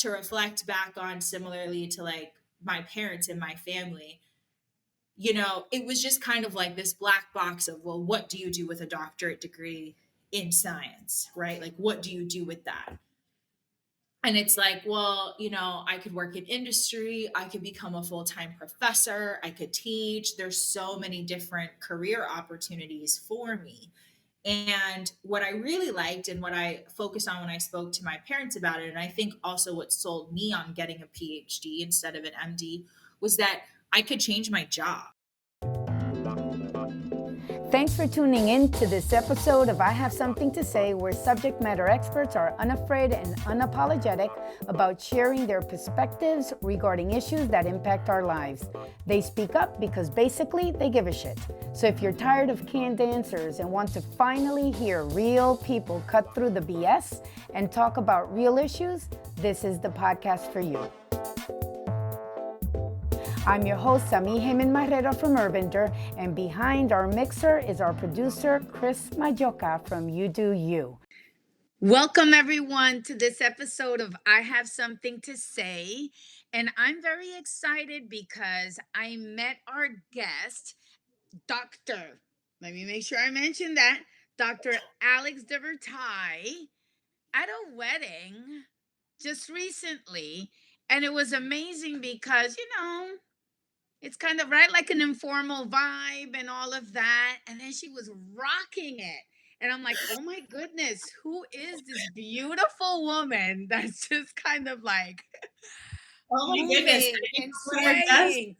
to reflect back on, similarly to like my parents and my family, it was just kind of like this black box of, well, what do you do with a doctorate degree in science, right? Like, what do you do with that? And it's like, well, I could work in industry, I could become a full-time professor, I could teach. There's so many different career opportunities for me. And what I really liked and what I focused on when I spoke to my parents about it, and I think also what sold me on getting a PhD instead of an MD, was that I could change my job. Thanks for tuning in to this episode of I Have Something to Say, where subject matter experts are unafraid and unapologetic about sharing their perspectives regarding issues that impact our lives. They speak up because basically they give a shit. So if you're tired of canned answers and want to finally hear real people cut through the BS and talk about real issues, this is the podcast for you. I'm your host, Sami Jimen Marrero from Urbander, and behind our mixer is our producer, Chris Majoka from UdoU. Welcome, everyone, to this episode of I Have Something to Say. And I'm very excited because I met our guest, Dr. Let me make sure I mention that, Dr. Alex de Verteuil, at a wedding just recently. And it was amazing because, it's kind of right, like an informal vibe and all of that. And then she was rocking it. And I'm like, oh my goodness, who is this beautiful woman that's just kind of like Oh my goodness. moving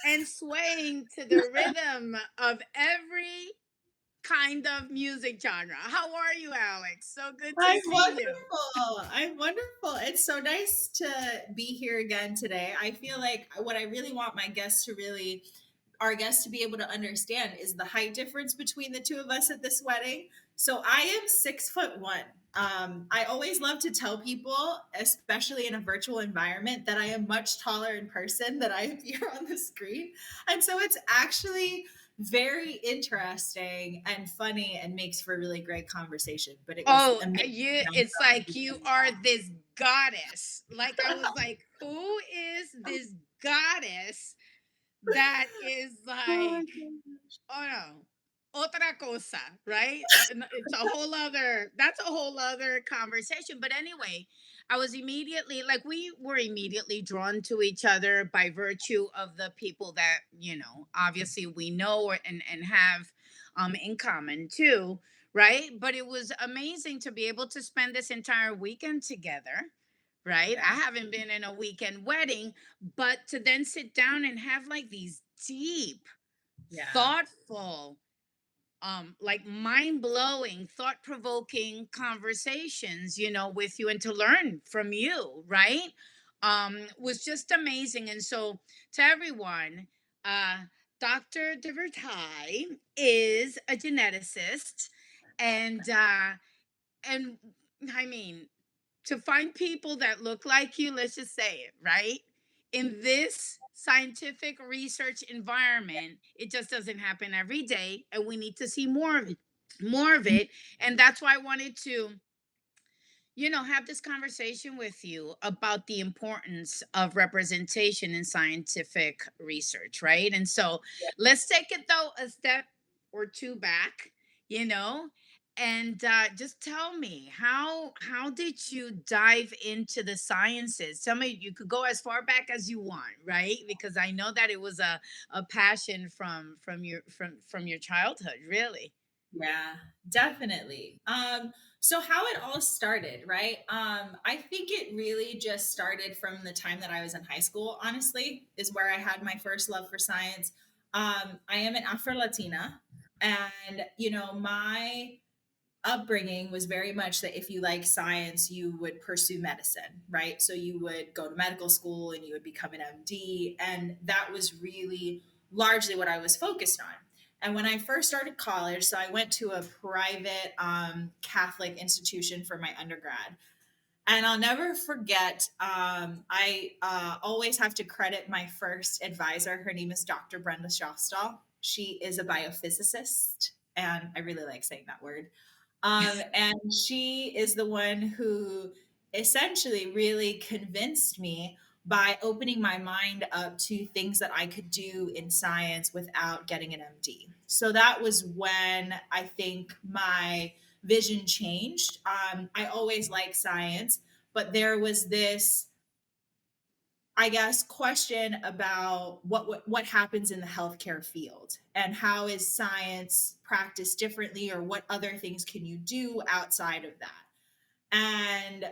and swaying to the rhythm of every kind of music genre. How are you, Alex? So good to I'm see you. wonderful. I'm wonderful. It's so nice to be here again today. I feel like what I really want our guests to be able to understand is the height difference between the two of us at this wedding. So I am 6'1". I always love to tell people, especially in a virtual environment, that I am much taller in person than I appear on the screen. And so it's actually very interesting and funny and makes for really great conversation. But it was amazing. It's like you are this goddess. Like I was like, who is this goddess that is like, oh no, otra cosa, right? It's that's a whole other conversation. But anyway, we were immediately drawn to each other by virtue of the people that, obviously we know and have in common too, right? But it was amazing to be able to spend this entire weekend together. Right. I haven't been in a weekend wedding, but to then sit down and have like these deep, thoughtful, like mind-blowing, thought-provoking conversations, with you and to learn from you, right? Was just amazing. And so to everyone, Dr. de Verteuil is a geneticist, and I mean, to find people that look like you, let's just say it, right? In this scientific research environment, it just doesn't happen every day, and we need to see more of it, more of it. And that's why I wanted to, have this conversation with you about the importance of representation in scientific research, right? And so let's take it though a step or two back, you know, and just tell me how did you dive into the sciences? Tell me, you could go as far back as you want, right? Because I know that it was a passion from your childhood, really. Yeah, definitely. So how it all started, right? I think it really just started from the time that I was in high school, honestly, is where I had my first love for science. I am an Afro-Latina, and my upbringing was very much that if you like science, you would pursue medicine, right? So you would go to medical school and you would become an MD. And that was really largely what I was focused on. And when I first started college, so I went to a private Catholic institution for my undergrad. And I'll never forget, I always have to credit my first advisor. Her name is Dr. Brenda Shostall. She is a biophysicist, and I really like saying that word. And she is the one who essentially really convinced me by opening my mind up to things that I could do in science without getting an MD. So that was when I think my vision changed. I always liked science, but there was this, I guess, question about what happens in the healthcare field and how is science practiced differently, or what other things can you do outside of that. And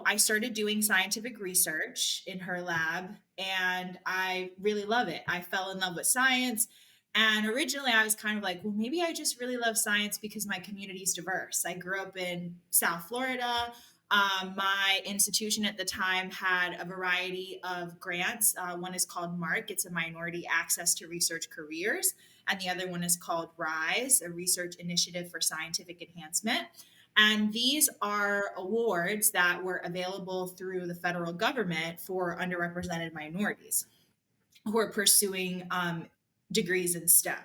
I started doing scientific research in her lab, and I really love it. I fell in love with science. And originally I was kind of like, well, maybe I just really love science because my community is diverse. I grew up in South Florida. My institution at the time had a variety of grants. One is called MARC, it's a Minority Access to Research Careers. And the other one is called RISE, a Research Initiative for Scientific Enhancement. And these are awards that were available through the federal government for underrepresented minorities who are pursuing degrees in STEM.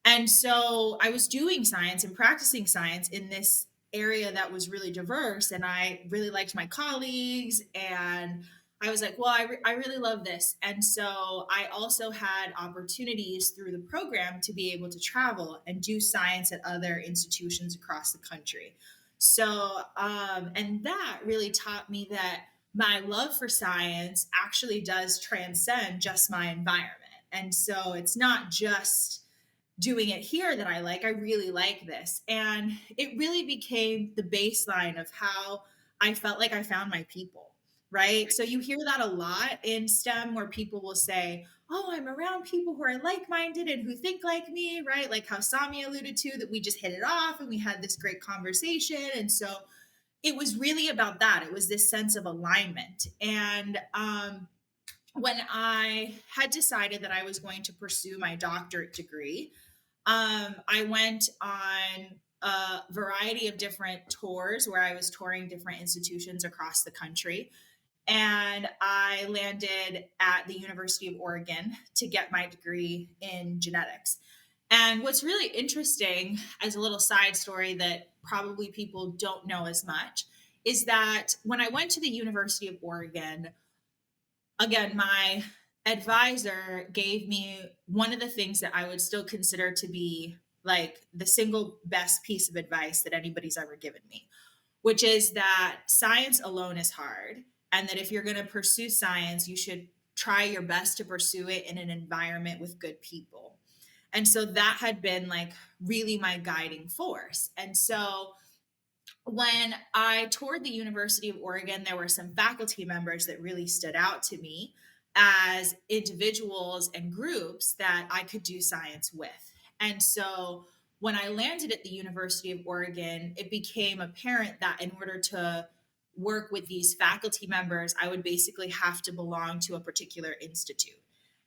And so I was doing science and practicing science in this area that was really diverse. And I really liked my colleagues. And I was like, well, I really love this. And so I also had opportunities through the program to be able to travel and do science at other institutions across the country. So, and that really taught me that my love for science actually does transcend just my environment. And so it's not just doing it here that I like. I really like this. And it really became the baseline of how I felt like I found my people, right? So you hear that a lot in STEM where people will say, oh, I'm around people who are like minded and who think like me, right? Like how Sami alluded to, that we just hit it off and we had this great conversation. And so it was really about that. It was this sense of alignment. And when I had decided that I was going to pursue my doctorate degree, I went on a variety of different tours where I was touring different institutions across the country. And I landed at the University of Oregon to get my degree in genetics. And what's really interesting, as a little side story that probably people don't know as much, is that when I went to the University of Oregon, again, my advisor gave me one of the things that I would still consider to be like the single best piece of advice that anybody's ever given me, which is that science alone is hard. And that if you're going to pursue science, you should try your best to pursue it in an environment with good people. And so that had been like really my guiding force. And so when I toured the University of Oregon, there were some faculty members that really stood out to me as individuals and groups that I could do science with. And so when I landed at the University of Oregon, it became apparent that in order to work with these faculty members, I would basically have to belong to a particular institute.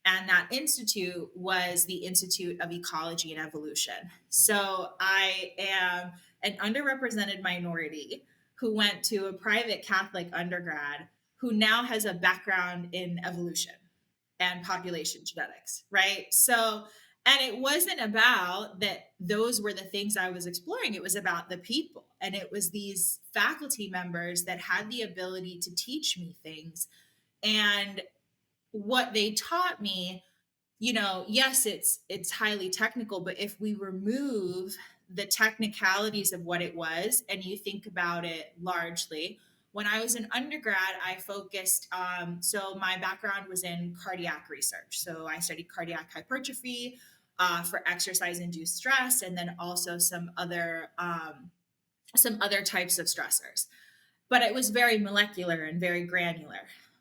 And that institute was the Institute of Ecology and Evolution. So I am an underrepresented minority who went to a private Catholic undergrad who now has a background in evolution and population genetics, right? So, and it wasn't about that, those were the things I was exploring. It was about the people. And it was these faculty members that had the ability to teach me things. And what they taught me, yes, it's highly technical, but if we remove the technicalities of what it was and you think about it largely, when I was an undergrad, I focused, so my background was in cardiac research. So I studied cardiac hypertrophy for exercise induced stress, and then also some other types of stressors, but it was very molecular and very granular.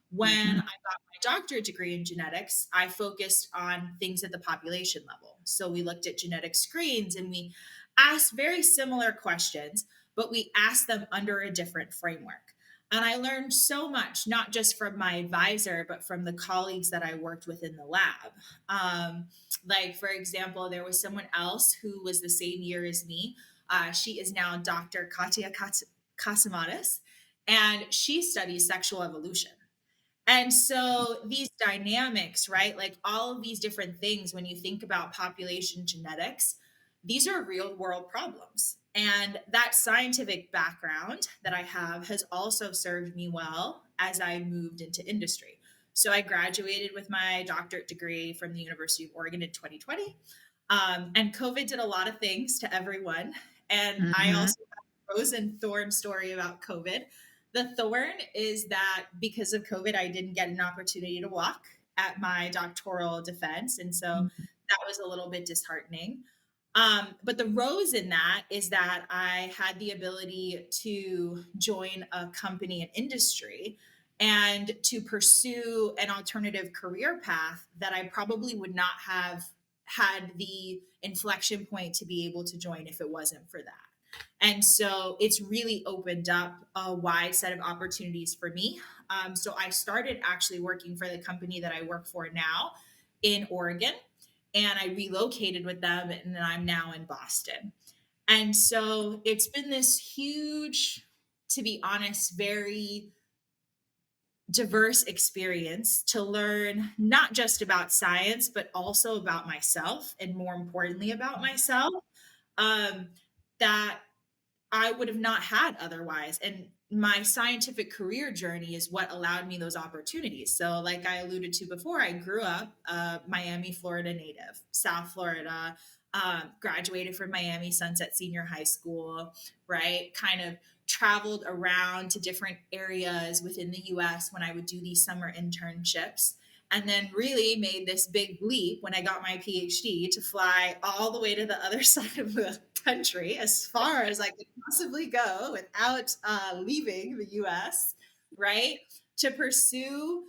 When I got my doctorate degree in genetics, I focused on things at the population level. So we looked at genetic screens and we asked very similar questions, but we asked them under a different framework. And I learned so much, not just from my advisor, but from the colleagues that I worked with in the lab. Like, for example, there was someone else who was the same year as me. She is now Dr. Katia Casamadas, and she studies sexual evolution. And so these dynamics, right? Like all of these different things, when you think about population genetics, these are real world problems. And that scientific background that I have has also served me well as I moved into industry. So I graduated with my doctorate degree from the University of Oregon in 2020. And COVID did a lot of things to everyone. And I Mhm. also have a rose and thorn story about COVID. The thorn is that because of COVID, I didn't get an opportunity to walk at my doctoral defense. And so that was a little bit disheartening. But the rose in that is that I had the ability to join a company and industry and to pursue an alternative career path that I probably would not have had the inflection point to be able to join if it wasn't for that. And so it's really opened up a wide set of opportunities for me. So I started actually working for the company that I work for now in Oregon, and I relocated with them, and I'm now in Boston. And so it's been this huge, to be honest, very diverse experience to learn not just about science, but also about myself, and more importantly, about myself, um, that I would have not had otherwise. And my scientific career journey is what allowed me those opportunities. So, like I alluded to before, I grew up Miami, Florida native, South Florida, graduated from Miami Sunset Senior High School, right? Kind of traveled around to different areas within the US when I would do these summer internships, and then really made this big leap when I got my PhD to fly all the way to the other side of the country, as far as I could possibly go without leaving the US, right? To pursue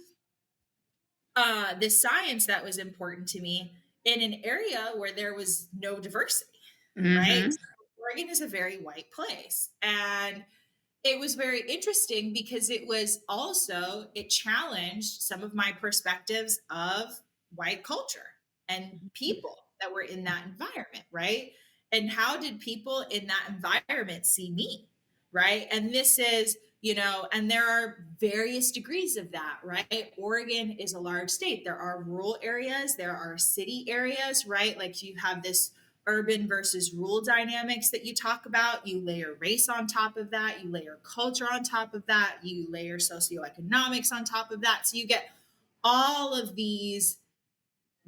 this science that was important to me in an area where there was no diversity, right? Mhm. So Oregon is a very white place. And it was very interesting because it challenged some of my perspectives of white culture and people that were in that environment, right? And how did people in that environment see me, right? And this is, and there are various degrees of that, right? Oregon is a large state. There are rural areas, there are city areas, right? Like you have this urban versus rural dynamics that you talk about. You layer race on top of that, you layer culture on top of that, you layer socioeconomics on top of that. So you get all of these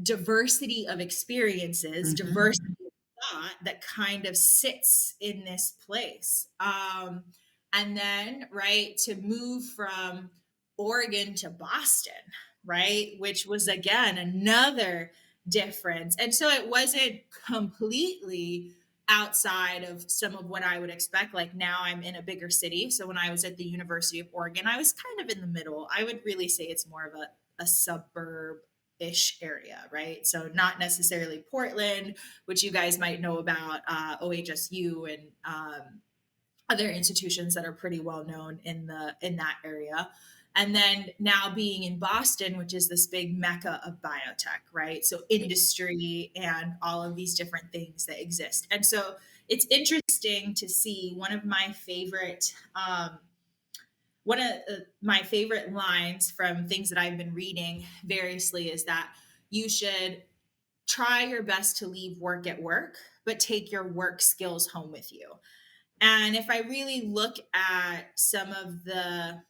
diversity of experiences, Mhm. diversity of thought that kind of sits in this place. And then, right, to move from Oregon to Boston, right, which was again another difference. And so it wasn't completely outside of some of what I would expect. Like now I'm in a bigger city. So when I was at the University of Oregon, I was kind of in the middle. I would really say it's more of a suburb ish area, right? So not necessarily Portland, which you guys might know about, OHSU and other institutions that are pretty well known in that area. And then now being in Boston, which is this big mecca of biotech, right? So industry and all of these different things that exist. And so it's interesting to see one of my favorite lines from things that I've been reading variously is that you should try your best to leave work at work, but take your work skills home with you. And if I really look at some of the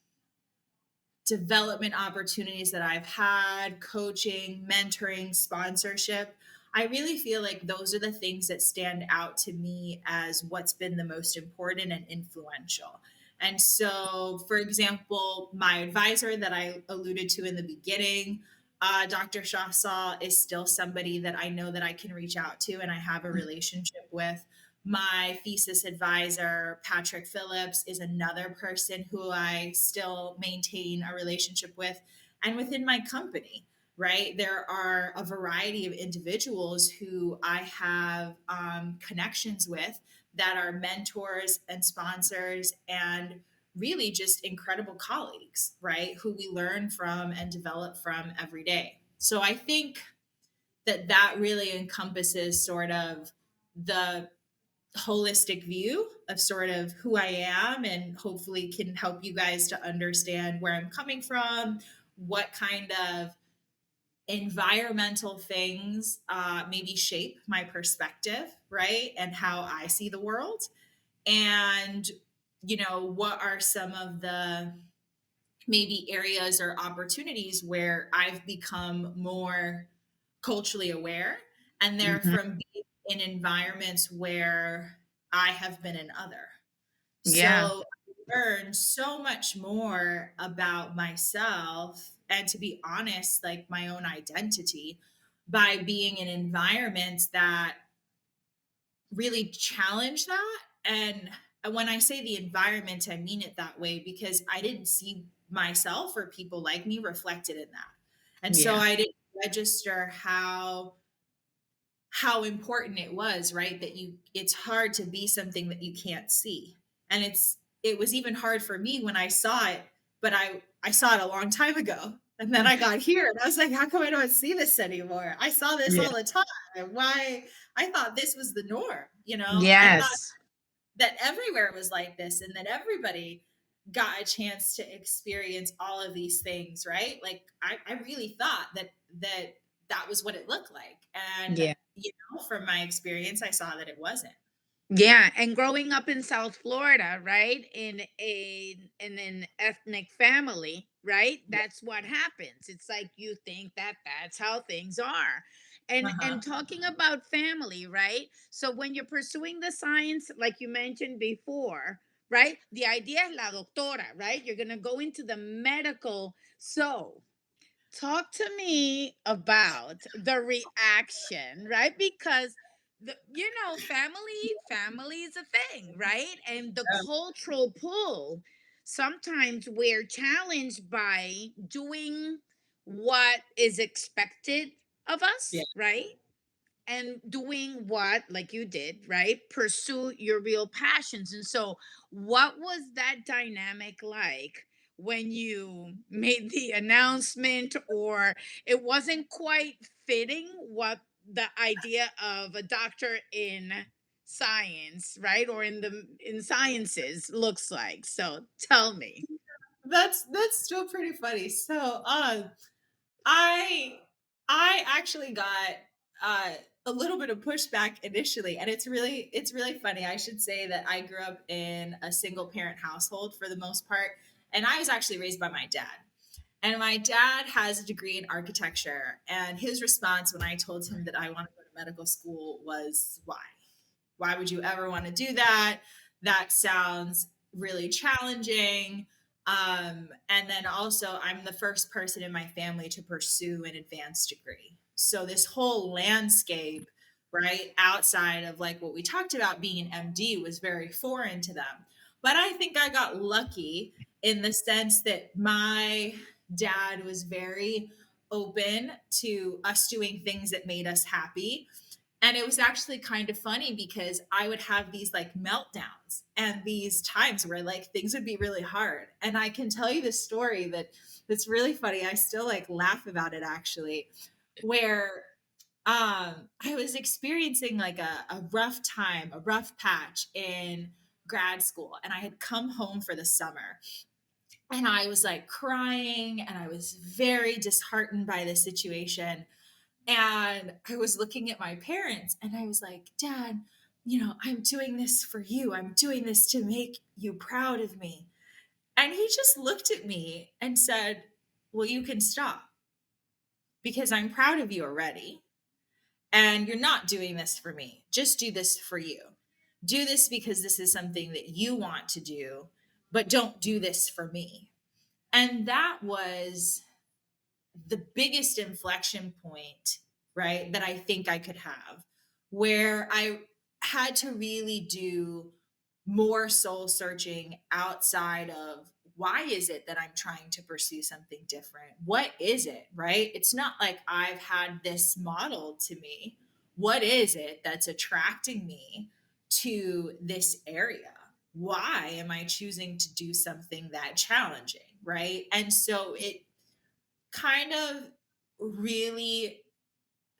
development opportunities that I've had, coaching, mentoring, sponsorship, I really feel like those are the things that stand out to me as what's been the most important and influential. And so, for example, my advisor that I alluded to in the beginning, Dr. Shahsal, is still somebody that I know that I can reach out to and I have a relationship with. My thesis advisor, Patrick Phillips, is another person who I still maintain a relationship with. And within my company, right, there are a variety of individuals who I have connections with that are mentors and sponsors and really just incredible colleagues, right, who we learn from and develop from every day. So I think that really encompasses sort of the holistic view of sort of who I am, and hopefully can help you guys to understand where I'm coming from, what kind of environmental things maybe shape my perspective, right? And how I see the world. and what are some of the maybe areas or opportunities where I've become more culturally aware, and they're Mhm. from being in environments where I have been in other. Yeah. So I learned so much more about myself and, to be honest, like my own identity, by being in environments that really challenge that. And when I say the environment, I mean it that way because I didn't see myself or people like me reflected in that. And so Yeah. I didn't register how important it was, right? That it's hard to be something that you can't see. And it was even hard for me when I saw it, but I saw it a long time ago. And then I got here and I was like, how come I don't see this anymore? I saw this Yeah. all the time. Why? I thought this was the norm, I thought Yes. that everywhere was like this and that everybody got a chance to experience all of these things, right? Like I really thought that was what it looked like. And Yeah. from my experience, I saw that it wasn't. Yeah, and growing up in South Florida, right? In an ethnic family, right? Yeah. That's what happens. It's like you think that that's how things are. And Uh-huh. talking about family, right? So when you're pursuing the science like you mentioned before, right? The idea is la doctora, right? You're going to go into the medical. So, talk to me about the reaction, right? Because family is a thing, right? And the cultural pull, sometimes we're challenged by doing what is expected of Yeah. us, right? And doing what, like you did, right? Pursue your real passions. And so what was that dynamic like when you made the announcement, or it wasn't quite fitting what the idea of a doctor in science, right, or in sciences looks like? So tell me. That's still pretty funny. So I I actually got uh a little bit of pushback initially, and it's really funny. I should say that I grew up in a single parent household for the most part, and I was actually raised by my dad. And my dad has a degree in architecture, and his response when I told him that I want to go to medical school was, why? Why would you ever want to do that? That sounds really challenging. And then also, I'm the first person in my family to pursue an advanced degree. So, this whole landscape, right, outside of like what we talked about being an MD was very foreign to them. But I think I got lucky in the sense that my dad was very open to us doing things that made us happy, and it was actually kind of funny because I would have these like meltdowns and these times where like things would be really hard. And I can tell you this story that's really funny. I still like laugh about it actually, where I was experiencing like a rough time, a rough patch in grad school, and I had come home for the summer, and I was like crying and I was very disheartened by the situation. And I was looking at my parents and I was like, Dad, I'm doing this for you. I'm doing this to make you proud of me. And he just looked at me and said, well, you can stop because I'm proud of you already. And you're not doing this for me. Just do this for you. Do this because this is something that you want to do, but don't do this for me. And that was the biggest inflection point, right, that I think I could have, where I had to really do more soul searching outside of why is it that I'm trying to pursue something different? What is it, right? It's not like I've had this modeled to me. What is it that's attracting me to this area? Why am I choosing to do something that challenging, right? And so it kind of really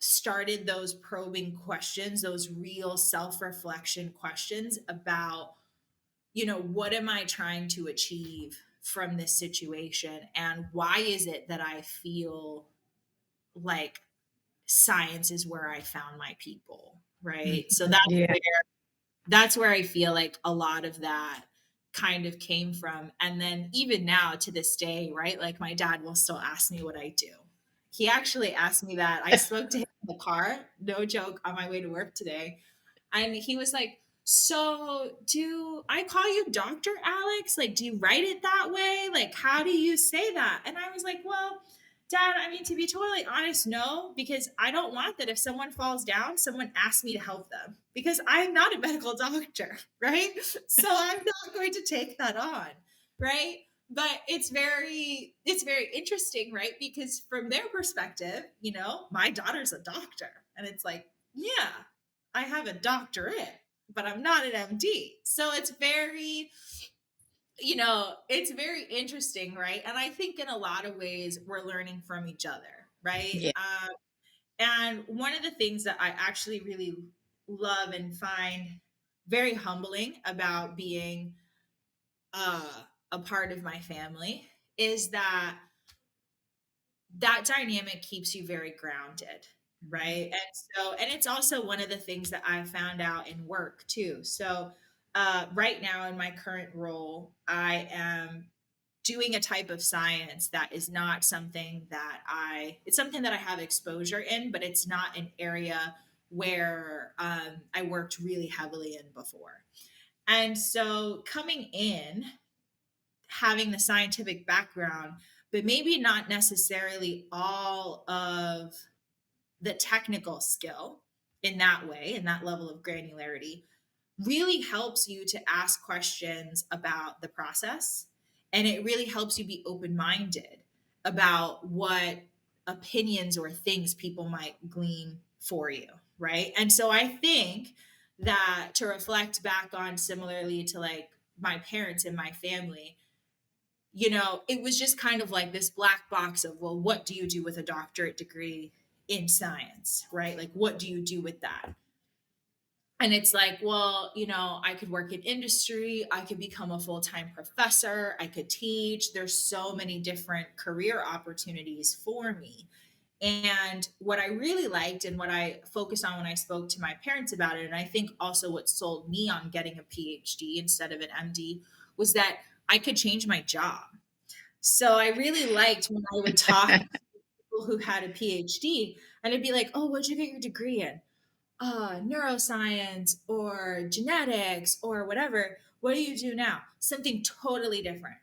started those probing questions, those real self reflection questions about, what am I trying to achieve from this situation? And why is it that I feel like science is where I found my people? Right. So Mhm. that's Yeah. where that's where I feel like a lot of that kind of came from. And then even now to this day, right? Like my dad will still ask me what I do. He actually asked me that. I spoke to him in the car, no joke, on my way to work today. And he was like, "So, do I call you Dr. Alex? Like, do you write it that way? Like, how do you say that?" And I was like, "Well, Dad, I mean, to be totally honest, no, because I don't want that if someone falls down, someone asks me to help them because I'm not a medical doctor, right? So I'm not going to take that on, right? But it's very interesting, right? Because from their perspective, my daughter's a doctor, and it's like, yeah, I have a doctorate, but I'm not an MD. So it's very interesting, right? And I think in a lot of ways we're learning from each other, right? Yeah. And one of the things that I actually really love and find very humbling about being a part of my family is that dynamic keeps you very grounded, Mhm. right? And it's also one of the things that I found out in work too. So right now in my current role, I am doing a type of science that is not something that it's something that I have exposure in, but it's not an area where I worked really heavily in before. And so coming in, having the scientific background, but maybe not necessarily all of the technical skill in that way, in that level of granularity, really helps you to ask questions about the process. And it really helps you be open minded about what opinions or things people might glean for you. Right. And so I think that to reflect back on similarly to like my parents and my family, it was just kind of like this black box of, well, what do you do with a doctorate degree in science, right? Like, what do you do with that? And it's like, well, I could work in industry, I could become a full time professor, I could teach. There's so many different career opportunities for me. And what I really liked and what I focused on when I spoke to my parents about it, and I think also what sold me on getting a PhD instead of an MD, was that I could change my job. So I really liked when I would talk to people who had a PhD and I'd be like, "Oh, what'd you get your degree in?" Neuroscience or genetics or whatever. What do you do now? Something totally different.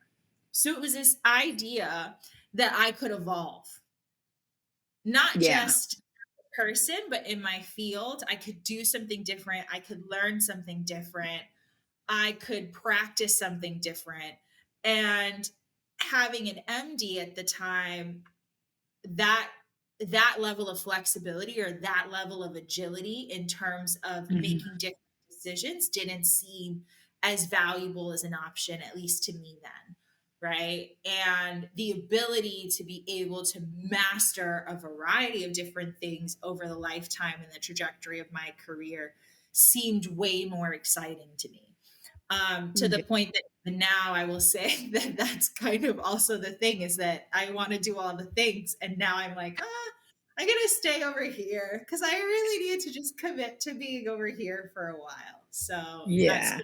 So it was this idea that I could evolve, not Yeah. just person, but in my field. I could do something different. I could learn something different. I could practice something different. And having an MD at the time, that that level of flexibility or that level of agility in terms of Mhm. making different decisions didn't seem as valuable as an option, at least to me then, right? And the ability to be able to master a variety of different things over the lifetime and the trajectory of my career seemed way more exciting to me, to the Yeah. point that now I will say that that's kind of also the thing is that I want to do all the things. And now I'm like, I'm going to stay over here because I really need to just commit to being over here for a while. So that's Yeah.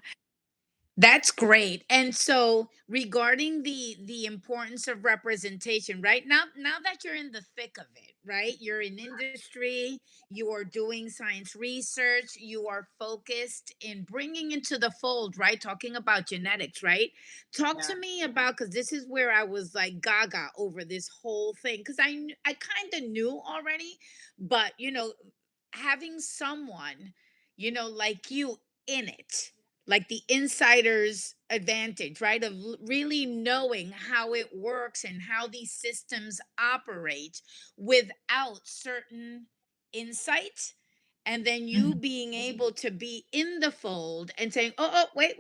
That's great. And so regarding the importance of representation, right? Now that you're in the thick of it, right? You're in industry, you are doing science research, you are focused in bringing into the fold, right? Talking about genetics, right? Talk yeah, to me about, cuz this is where I was like gaga over this whole thing, cuz I kind of knew already, but having someone, like you in it, like the insider's advantage, right? Of really knowing how it works and how these systems operate without certain insight. And then you mhm, being able to be in the fold and saying, oh, wait,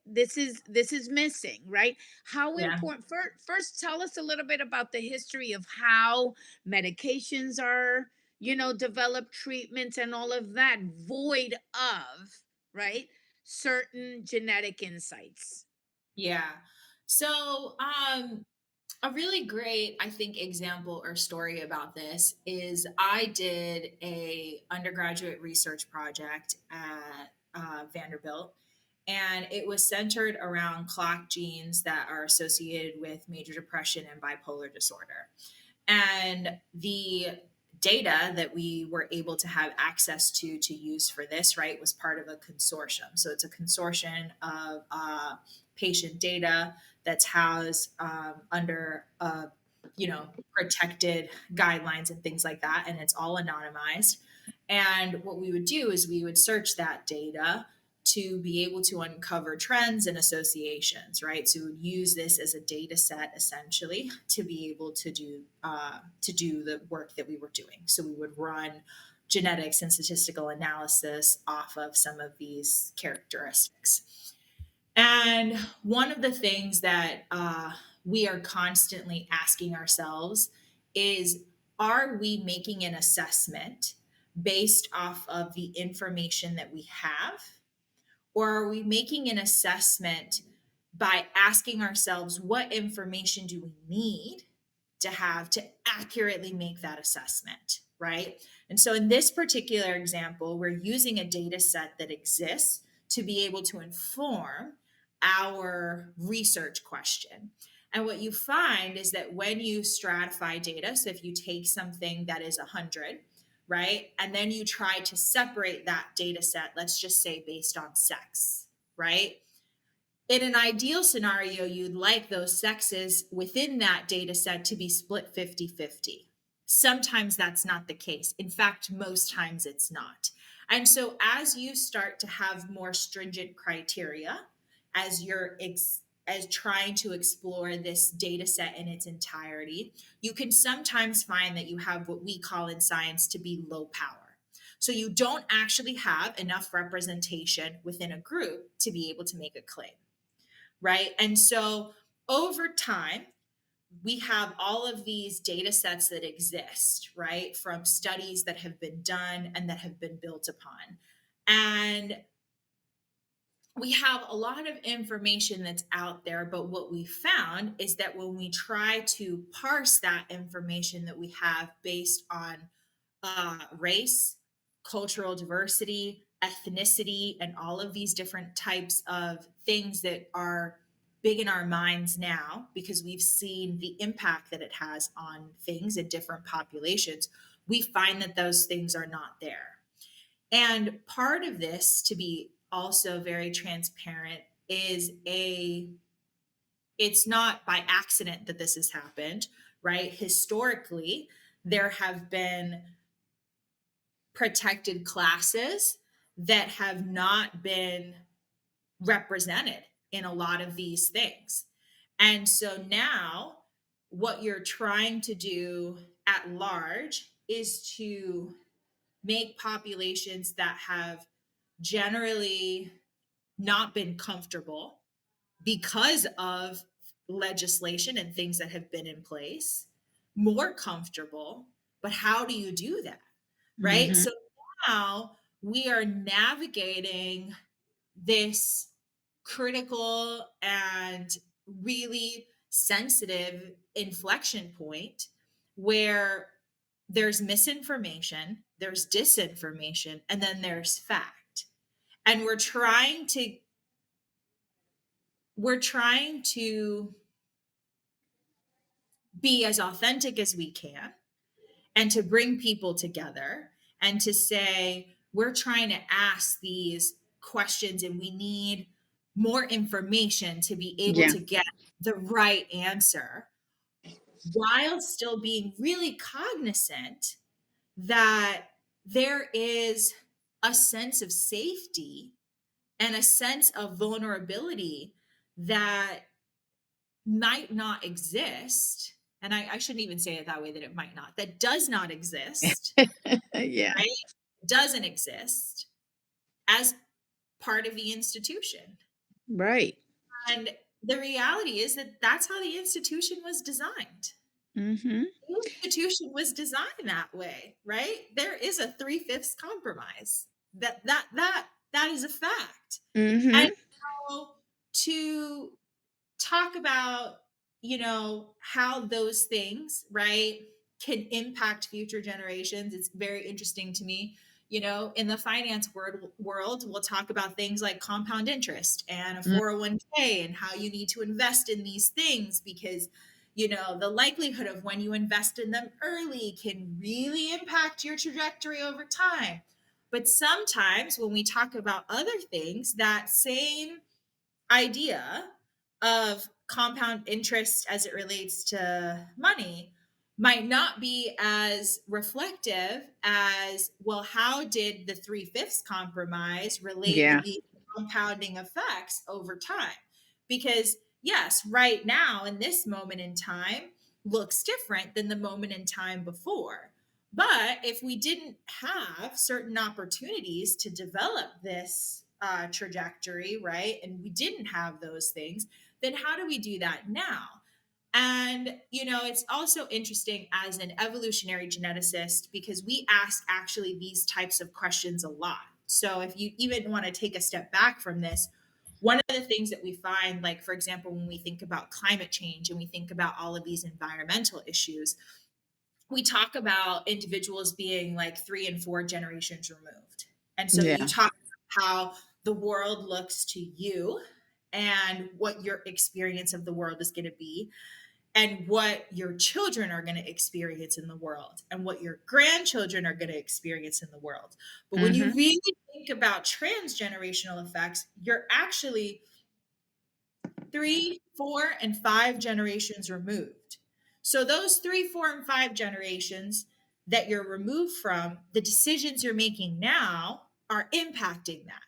this is missing, right? How yeah. important, first tell us a little bit about the history of how medications are, developed, treatments and all of that, void of, right, certain genetic insights. Yeah. So, a really great, I think, example or story about this is I did a undergraduate research project Vanderbilt, and it was centered around clock genes that are associated with major depression and bipolar disorder. And the data that we were able to have access to use for this, right, was part of a consortium. So it's a consortium of patient data that's housed under protected guidelines and things like that, and it's all anonymized. And what we would do is we would search that data to be able to uncover trends and associations, right? So we would use this as a data set essentially to be able to do the work that we were doing. So we would run genetics and statistical analysis off of some of these characteristics. And one of the things that we are constantly asking ourselves is, are we making an assessment based off of the information that we have? Or are we making an assessment by asking ourselves, what information do we need to have to accurately make that assessment, right? And so in this particular example, we're using a data set that exists to be able to inform our research question. And what you find is that when you stratify data, so if you take something that is 100, right, and then you try to separate that data set, let's just say based on sex, right? In an ideal scenario, you'd like those sexes within that data set to be split 50-50. Sometimes that's not the case. In fact, most times it's not. And so as you start to have more stringent criteria, as as trying to explore this data set in its entirety, you can sometimes find that you have what we call in science to be low power. So you don't actually have enough representation within a group to be able to make a claim, right? And so over time, we have all of these data sets that exist, right, from studies that have been done and that have been built upon. And we have a lot of information that's out there, but what we found is that when we try to parse that information that we have based on race, cultural diversity, ethnicity, and all of these different types of things that are big in our minds now because we've seen the impact that it has on things in different populations, we find that those things are not there. And part of this, to be also very transparent, is it's not by accident that this has happened, right? Historically, there have been protected classes that have not been represented in a lot of these things. And so now what you're trying to do at large is to make populations that have generally not been comfortable because of legislation and things that have been in place more comfortable. But how do you do that? Right? Mm-hmm. So now we are navigating this critical and really sensitive inflection point where there's misinformation, there's disinformation, and then there's fact. And we're trying to be as authentic as we can and to bring people together and to say, we're trying to ask these questions and we need more information to be able Yeah. to get the right answer while still being really cognizant that there is a sense of safety and a sense of vulnerability that might not exist. And I shouldn't even say it that way, that it might not, that does not exist, Yeah. right? Doesn't exist as part of the institution. Right. And the reality is that that's how the institution was designed. Mm-hmm. The institution was designed that way, right? There is a three-fifths compromise. That is a fact. And Mm-hmm. so to talk about, how those things, right, can impact future generations, it's very interesting to me. in the finance world, we'll talk about things like compound interest and a Mm, 401k and how you need to invest in these things because, the likelihood of when you invest in them early can really impact your trajectory over time. But sometimes when we talk about other things, that same idea of compound interest as it relates to money might not be as reflective as, well, how did the three-fifths compromise relate to yeah. the compounding effects over time? Because, yes, right now in this moment in time looks different than the moment in time before. But if we didn't have certain opportunities to develop this trajectory, right, and we didn't have those things, then how do we do that now? And, it's also interesting as an evolutionary geneticist because we ask actually these types of questions a lot. So if you even want to take a step back from this, one of the things that we find, like, for example, when we think about climate change and we think about all of these environmental issues, we talk about individuals being like 3 and 4 generations removed. And so you Yeah. talk about how the world looks to you and what your experience of the world is going to be and what your children are going to experience in the world and what your grandchildren are going to experience in the world. But when you Hmm. really think about transgenerational effects, you're actually 3, 4, and 5 generations removed. So those 3, 4, and 5 generations that you're removed from, the decisions you're making now are impacting that.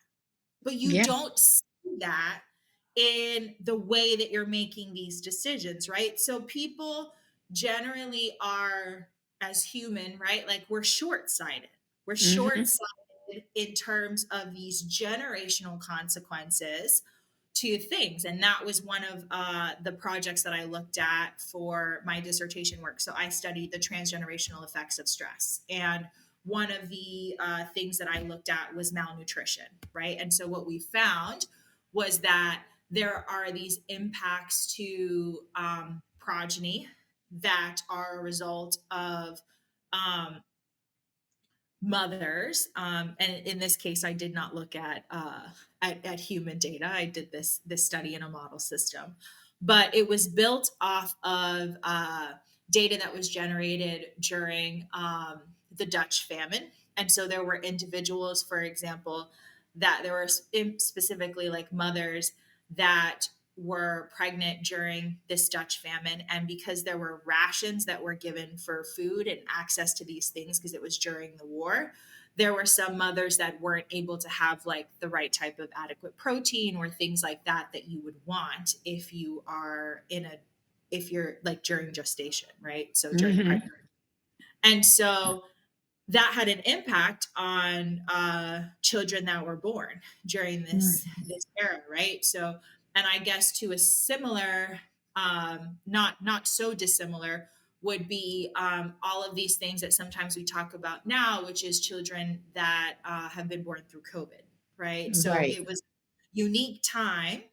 But you Yeah. don't see that in the way that you're making these decisions, right? So people generally are, as human, right? Like we're short-sighted. We're Hmm. short-sighted in terms of these generational consequences to things. And that was one of the projects that I looked at for my dissertation work. So I studied the transgenerational effects of stress. And one of the things that I looked at was malnutrition, right? And so what we found was that there are these impacts to progeny that are a result of um, mothers, and in this case I did not look at human data. I did this study in a model system, but it was built off of data that was generated during the Dutch famine. And so there were individuals, for example, that there were specifically like mothers that were pregnant during this Dutch famine. And because there were rations that were given for food and access to these things, because it was during the war, there were some mothers that weren't able to have like the right type of adequate protein or things like that that you would want if you are if you're like during gestation, right? So during Hmm. pregnancy. And so that had an impact on children that were born during this era, right? So, and I guess to a similar, not so dissimilar, would be all of these things that sometimes we talk about now, which is children that have been born through COVID, right? So Right. it was a unique time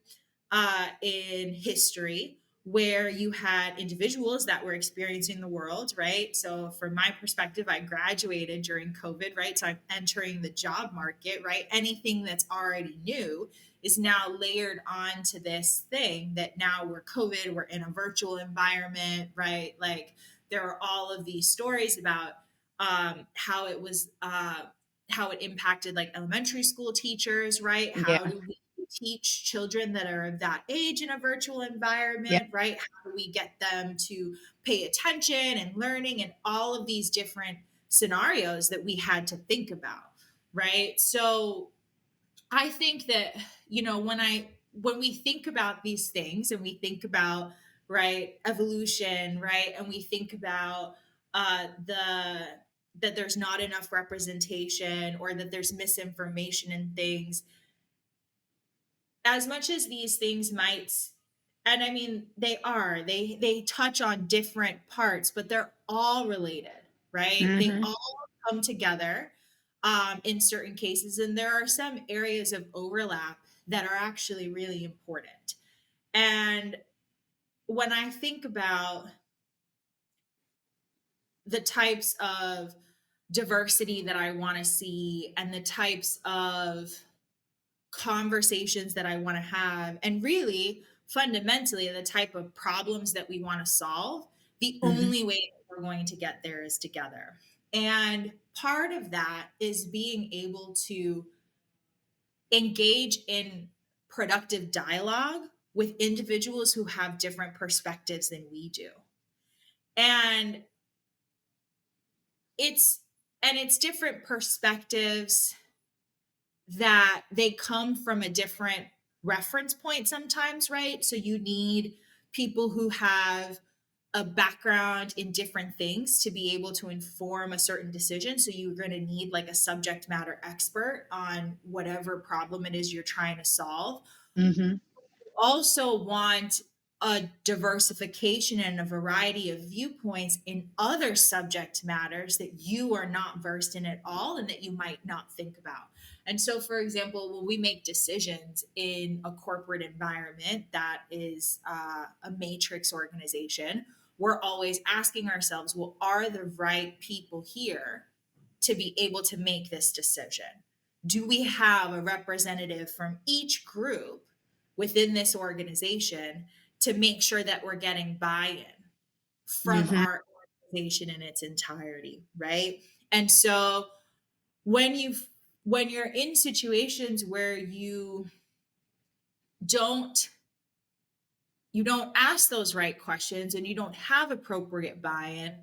in history where you had individuals that were experiencing the world, right? So, from my perspective, I graduated during COVID, right? So, I'm entering the job market, right? Anything that's already new is now layered onto this thing that now we're COVID, we're in a virtual environment, right? Like, there are all of these stories about how it was. How it impacted like elementary school teachers, right? How Yeah. do we teach children that are of that age in a virtual Yeah. environment, right? How do we get them to pay attention and learning and all of these different scenarios that we had to think about, right? So I think that, when we think about these things and we think about, right, evolution, right, and we think about that there's not enough representation or that there's misinformation in things, as much as these things might, and I mean they touch on different parts, but they're all related, right? They Hmm. all come together in certain cases, and there are some areas of overlap that are actually really important. And when I think about the types of diversity that I want to see and the types of conversations that I want to have, and really fundamentally the type of problems that we want to solve, the Mhm. only way that we're going to get there is together. And part of that is being able to engage in productive dialogue with individuals who have different perspectives than we do. And it's it's different perspectives that they come from a different reference point sometimes, right? So you need people who have a background in different things to be able to inform a certain decision. So you're going to need like a subject matter expert on whatever problem it is you're trying to solve. Mhm. Also want a diversification and a variety of viewpoints in other subject matters that you are not versed in at all and that you might not think about. And so, for example, when we make decisions in a corporate environment that is a matrix organization, we're always asking ourselves, well, are the right people here to be able to make this decision? Do we have a representative from each group within this organization to make sure that we're getting buy-in from Mhm. our organization in its entirety, right? And so when you're in situations where don't you don't ask those right questions and you don't have appropriate buy-in,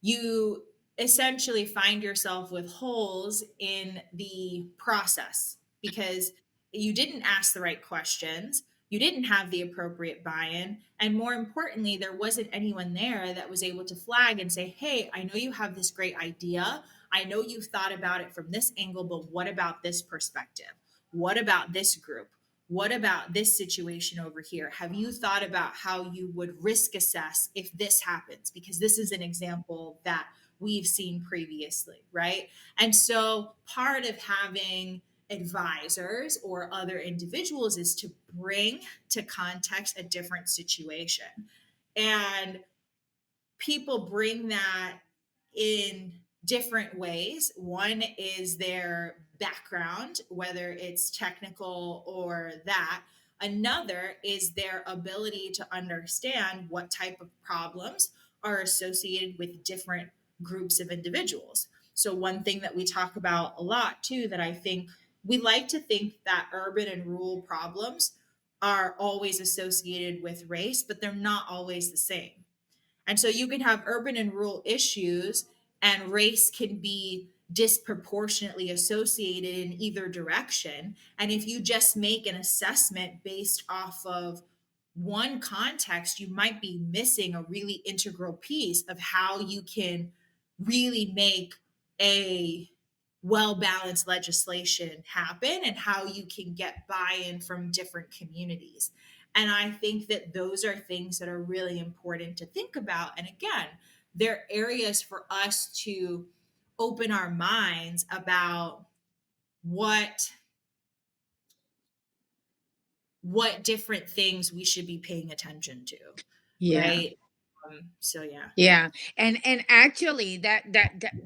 you essentially find yourself with holes in the process because you didn't ask the right questions, you didn't have the appropriate buy-in, and more importantly, there wasn't anyone there that was able to flag and say, "Hey, I know you have this great idea. I know you've thought about it from this angle, but what about this perspective? What about this group? What about this situation over here? Have you thought about how you would risk assess if this happens? Because this is an example that we've seen previously, right? And so part of having advisors or other individuals is to bring to context a different situation. And people bring that in different ways. One is their background, whether it's technical or that. Another is their ability to understand what type of problems are associated with different groups of individuals. So, one thing that we talk about a lot too, that I think we like to think that urban and rural problems are always associated with race, but they're not always the same. And so you can have urban and rural issues, and race can be disproportionately associated in either direction. And if you just make an assessment based off of one context, you might be missing a really integral piece of how you can really make a well balanced legislation happen and how you can get buy in from different communities. And I think that those are things that are really important to think about. And again, they're areas for us to open our minds about what what different things we should be paying attention to, Yeah. right? So yeah. Yeah. And actually that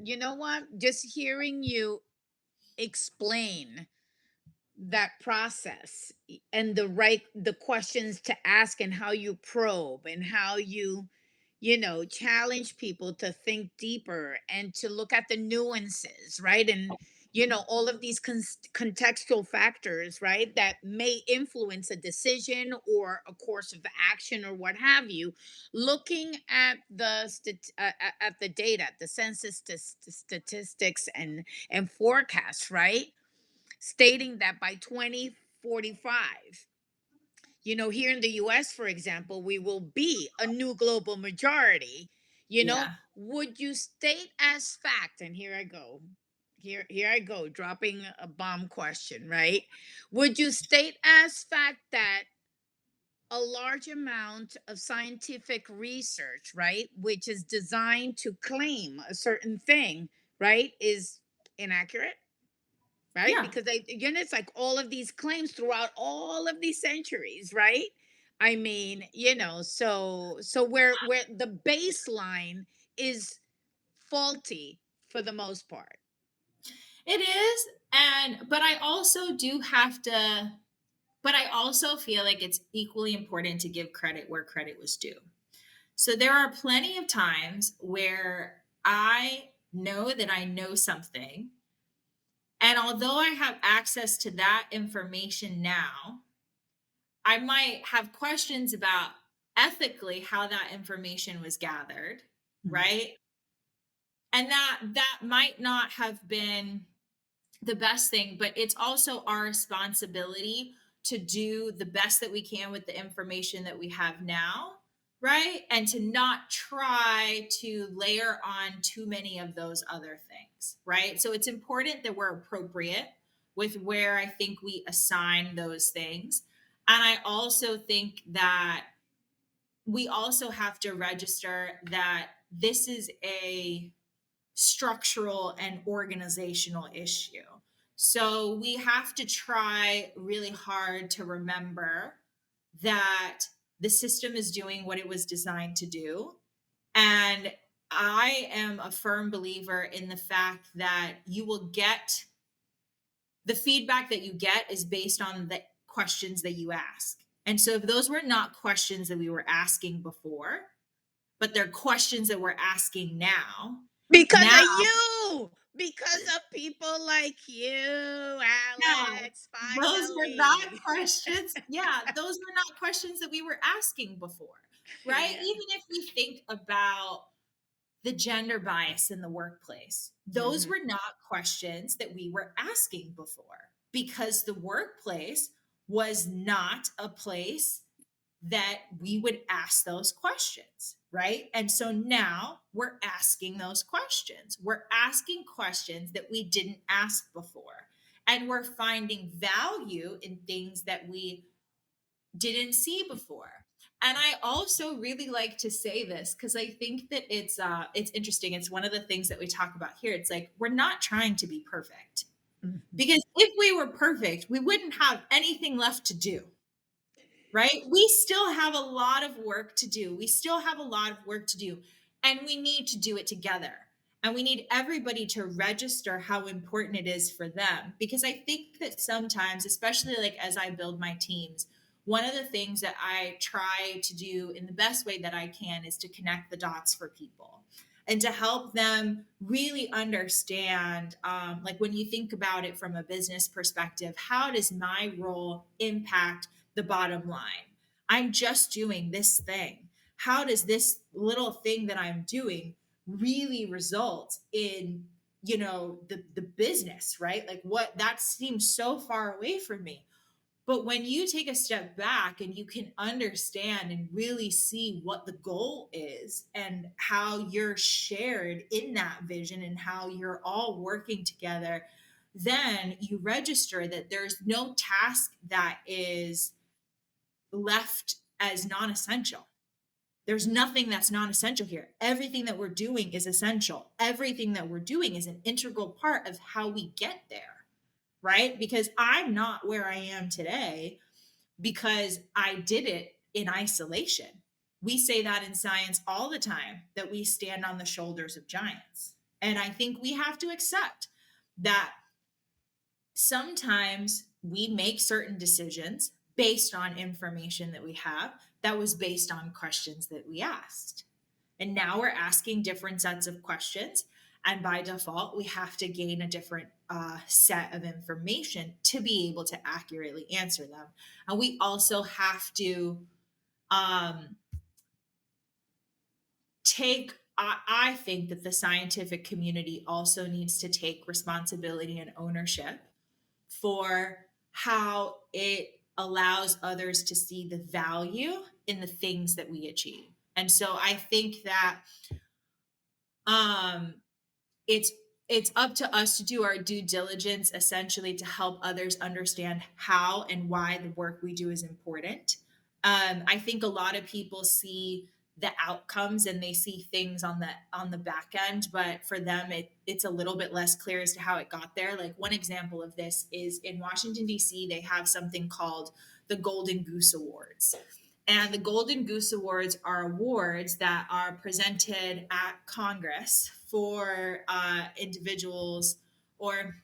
you know what? Just hearing you explain that process and the questions to ask and how you probe and how you challenge people to think deeper and to look at the nuances, right? And all of these contextual factors, right, that may influence a decision or a course of action or what have you. Looking at at the data, the census statistics and forecasts, right, stating that by 2045, here in the US, for example, we will be a new global majority. Yeah. Would you state as fact, and here I go, here I go, dropping a bomb question, right? Would you state as fact that a large amount of scientific research, right, which is designed to claim a certain thing, right, is inaccurate? Right? Yeah. Because it's like all of these claims throughout all of these centuries, right? I mean, so where the baseline is faulty for the most part. It is. But I also do have to, but I also feel like it's equally important to give credit where credit was due. So there are plenty of times where I know that I know something. And although I have access to that information now, I might have questions about ethically how that information was gathered, Mm. right? And that might not have been the best thing, but it's also our responsibility to do the best that we can with the information that we have now, right? And to not try to layer on too many of those other things, right? So it's important that we're appropriate with where I think we assign those things. And I also think that we also have to register that this is a structural and organizational issue. So we have to try really hard to remember that the system is doing what it was designed to do. And I am a firm believer in the fact that you will get the feedback that you get is based on the questions that you ask. And so if those were not questions that we were asking before, but they're questions that we're asking Because now of you. Because of people like you, yeah, Alex, those were not finally. questions. Yeah, those were not questions that we were asking before, right? Yeah. Even if we think about the gender bias in the workplace, those Mhm. were not questions that we were asking before because the workplace was not a place that we would ask those questions, right? And so now we're asking those questions. We're asking questions that we didn't ask before. And we're finding value in things that we didn't see before. And I also really like to say this because I think that it's interesting. It's one of the things that we talk about here. It's like we're not trying to be perfect. Mhm. Because if we were perfect, we wouldn't have anything left to do, right? We still have a lot of work to do. We still have a lot of work to do, and we need to do it together. And we need everybody to register how important it is for them. Because I think that sometimes, especially like as I build my teams, one of the things that I try to do in the best way that I can is to connect the dots for people and to help them really understand, like when you think about it from a business perspective, how does my role impact the bottom line? I'm just doing this thing. How does this little thing that I'm doing really result in, the business, right? Like what that seems so far away from me. But when you take a step back and you can understand and really see what the goal is and how you're shared in that vision and how you're all working together, then you register that there's no task that is left as non essential. There's nothing that's non essential here. Everything that we're doing is essential. Everything that we're doing is an integral part of how we get there, right? Because I'm not where I am today because I did it in isolation. We say that in science all the time that we stand on the shoulders of giants. And I think we have to accept that sometimes we make certain decisions based on information that we have that was based on questions that we asked. And now we're asking different sets of questions. And by default, we have to gain a different set of information to be able to accurately answer them. And we also have to um, I think that the scientific community also needs to take responsibility and ownership for how it allows others to see the value in the things that we achieve. And so I think that um it's it's up to us to do our due diligence essentially to help others understand how and why the work we do is important. I think a lot of people see the outcomes and they see things on the back end, but for them it's a little bit less clear as to how it got there. Like one example of this is in Washington D.C. they have something called the Golden Goose Awards, And the Golden Goose Awards are awards that are presented at Congress for individuals, or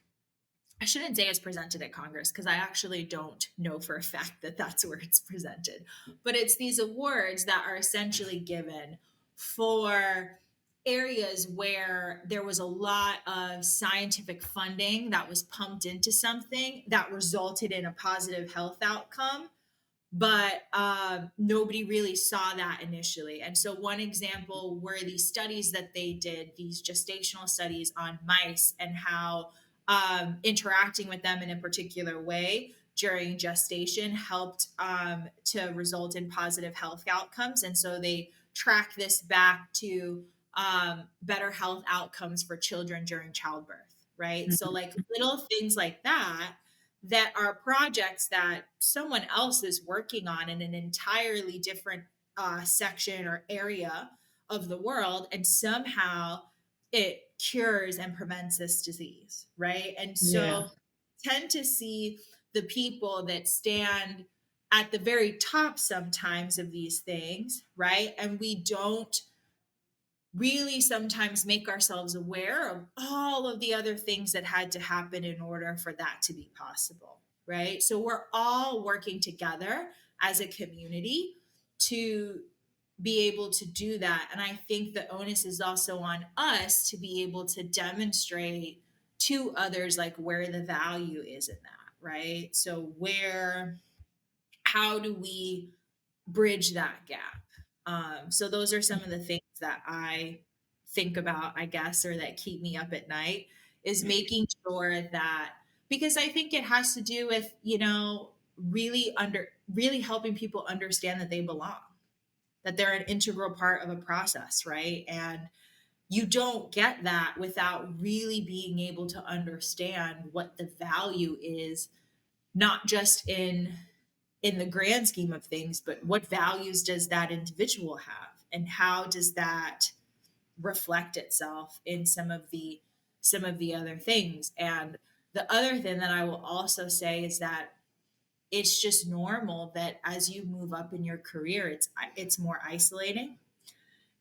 I shouldn't say it's presented at Congress because I actually don't know for a fact that that's where it's presented. But it's these awards that are essentially given for areas where there was a lot of scientific funding that was pumped into something that resulted in a positive health outcome, but nobody really saw that initially. And so, one example were these studies that they did, these gestational studies on mice, and how interacting with them in a particular way during gestation helped to result in positive health outcomes. And so, they track this back to better health outcomes for children during childbirth, right? So, like little things like that that are projects that someone else is working on in an entirely different section or area of the world, and somehow it cures and prevents this disease, right? And Yeah. so tend to see the people that stand at the very top sometimes of these things, right? And we don't really sometimes make ourselves aware of all of the other things that had to happen in order for that to be possible, right? So we're all working together as a community to be able to do that. And I think the onus is also on us to be able to demonstrate to others like where the value is in that, right? So how do we bridge that gap? So those are some of the things that I think about, I guess, or that keep me up at night, is making sure that, because I think it has to do with, really helping people understand that they belong, that they're an integral part of a process, right? And you don't get that without really being able to understand what the value is, not just in the grand scheme of things, but what values does that individual have, and how does that reflect itself in some of the other things. And the other thing that I will also say is that it's just normal that as you move up in your career, it's more isolating.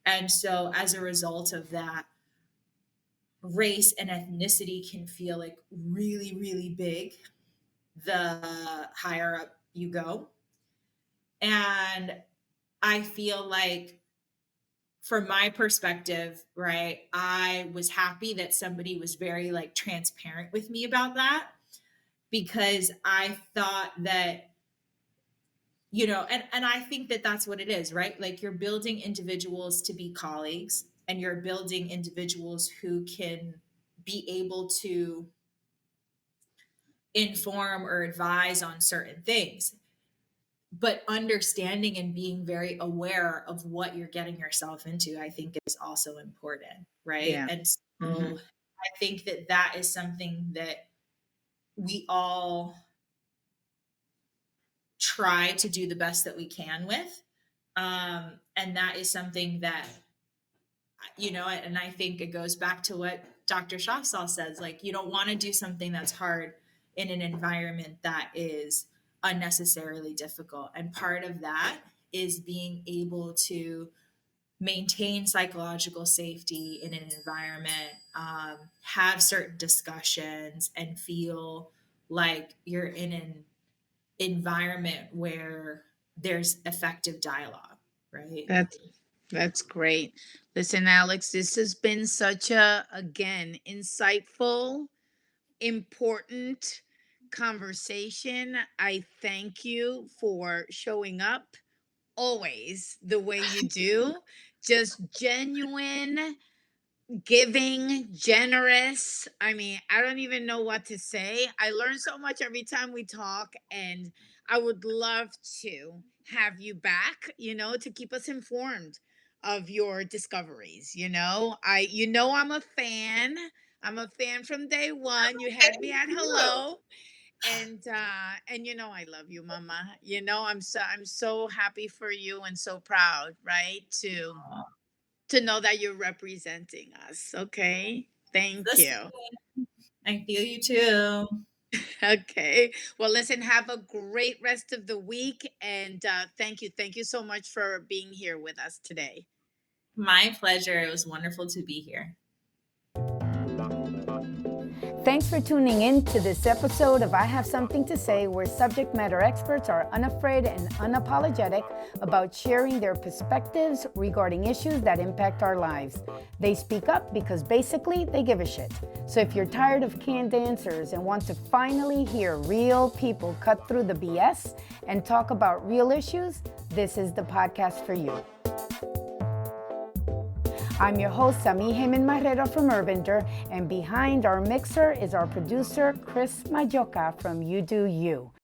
And so as a result of that, race and ethnicity can feel like really, really big the higher up you go. And I feel like, from my perspective, right, I was happy that somebody was very like transparent with me about that, because I thought that, and I think that that's what it is, right? Like, you're building individuals to be colleagues, and you're building individuals who can be able to inform or advise on certain things, but understanding and being very aware of what you're getting yourself into, I think, is also important, right? Yeah. And Hmm. so I think that that is something that we all try to do the best that we can with. And that is something that, and I think it goes back to what Dr. Shafsal says, like, you don't want to do something that's hard in an environment that is unnecessarily difficult. And part of that is being able to maintain psychological safety in an environment, have certain discussions, and feel like you're in an environment where there's effective dialogue, right? That's that's great. Listen, Alex, this has been such a, again, insightful, important conversation. I thank you for showing up always the way you do. Just genuine, giving, generous. I mean, I don't even know what to say. I learn so much every time we talk, and I would love to have you back, to keep us informed of your discoveries. I'm a fan. I'm a fan from day one. You had me at hello, and I love you, mama. I'm so happy for you and so proud, right? To know that you're representing us. Okay. Thank This, you. I feel you too. Okay. Well, listen, have a great rest of the week. And thank you. Thank you so much for being here with us today. My pleasure. It was wonderful to be here. Thanks for tuning in to this episode of I Have Something to Say, where subject matter experts are unafraid and unapologetic about sharing their perspectives regarding issues that impact our lives. They speak up because basically they give a shit. So if you're tired of canned answers and want to finally hear real people cut through the BS and talk about real issues, this is the podcast for you. I'm your host, Sami Heyman Marrero from Urbander, and behind our mixer is our producer, Chris Majoka from UdoU.